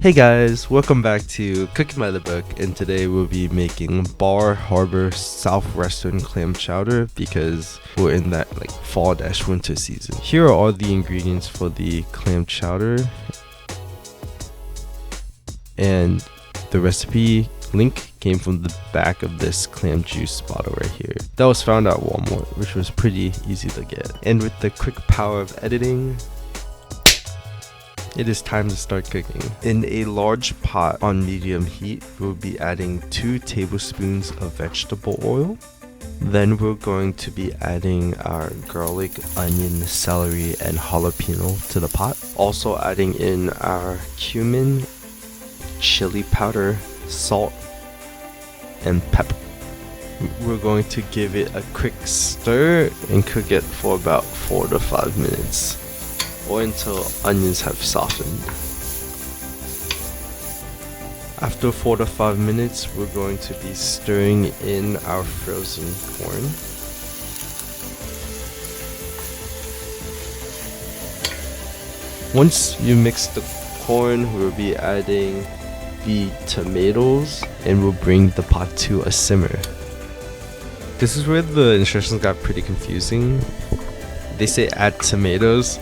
Hey guys, welcome back to Cooking by the Book, and today we'll be making Bar Harbor Southwestern Clam Chowder because we're in that fall-winter season. Here are all the ingredients for the clam chowder, and the recipe link came from the back of this clam juice bottle right here. That was found at Walmart, which was pretty easy to get. And with the quick power of editing, it is time to start cooking. In a large pot on medium heat, we'll be adding 2 tablespoons of vegetable oil. Then we're going to be adding our garlic, onion, celery, and jalapeno to the pot. Also adding in our cumin, chili powder, salt, and pepper. We're going to give it a quick stir and cook it for about 4 to 5 minutes. Or until onions have softened. After 4 to 5 minutes, we're going to be stirring in our frozen corn. Once you mix the corn, we'll be adding the tomatoes and we'll bring the pot to a simmer. This is where the instructions got pretty confusing. They say add tomatoes,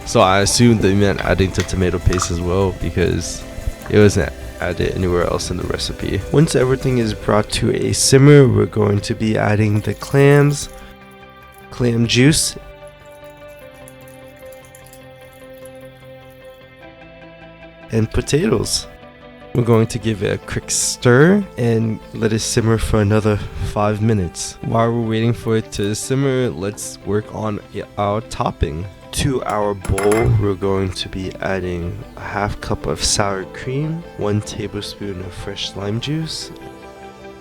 so I assumed they meant adding to tomato paste as well because it wasn't added anywhere else in the recipe. Once everything is brought to a simmer, we're going to be adding the clams, clam juice, and potatoes. We're going to give it a quick stir and let it simmer for another 5 minutes. While we're waiting for it to simmer, let's work on our topping. To our bowl, we're going to be adding a half cup of sour cream, 1 tablespoon of fresh lime juice,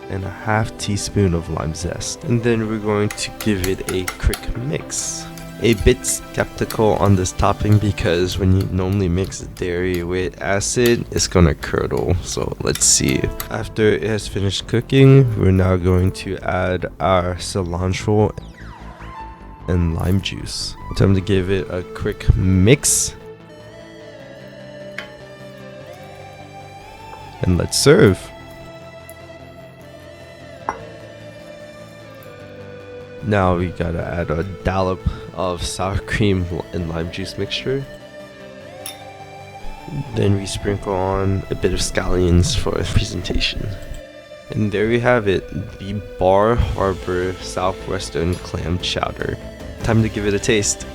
and a half teaspoon of lime zest. And then we're going to give it a quick mix. A bit skeptical on this topping because when you normally mix dairy with acid, it's gonna curdle. So let's see. After it has finished cooking, we're now going to add our cilantro and lime juice. Time to give it a quick mix. And let's serve. Now we gotta add a dollop of sour cream and lime juice mixture. Then we sprinkle on a bit of scallions for presentation. And there we have it, the Bar Harbor Southwestern Clam Chowder. Time to give it a taste.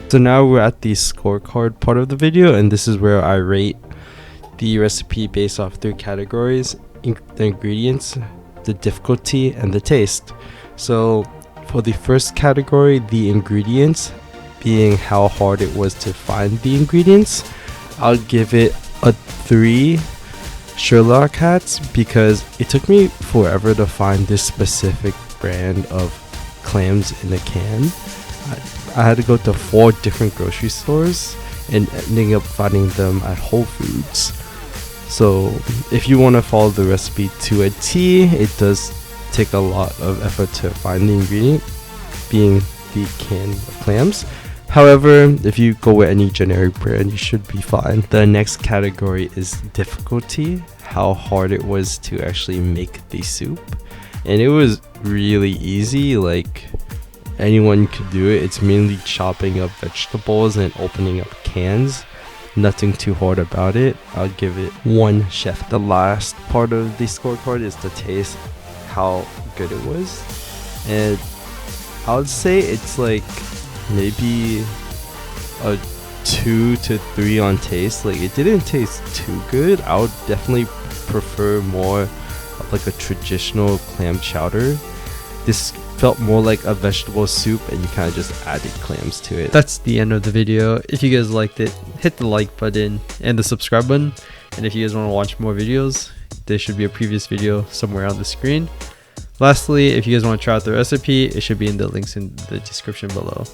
So now we're at the scorecard part of the video, and this is where I rate the recipe based off 3 categories: the ingredients, the difficulty, and the taste. So for the first category, the ingredients, being how hard it was to find the ingredients, I'll give it a 3 Sherlock hats because it took me forever to find this specific brand of clams in a can. I had to go to 4 different grocery stores and ending up finding them at Whole Foods. So if you want to follow the recipe to a T, it does take a lot of effort to find the ingredient, being the can of clams. However, if you go with any generic brand, you should be fine. The next category is difficulty, how hard it was to actually make the soup. And it was really easy, like anyone could do it. It's mainly chopping up vegetables and opening up cans. Nothing too hard about it. I'll give it 1 chef. The last part of the scorecard is the taste, how good it was. And I would say it's like maybe a 2 to 3 on taste. Like, it didn't taste too good. I would definitely prefer more of like a traditional clam chowder. This felt more like a vegetable soup and you kind of just added clams to it. That's the end of the video. If you guys liked it, hit the like button and the subscribe button. And if you guys want to watch more videos, there should be a previous video somewhere on the screen. Lastly, if you guys want to try out the recipe, it should be in the links in the description below.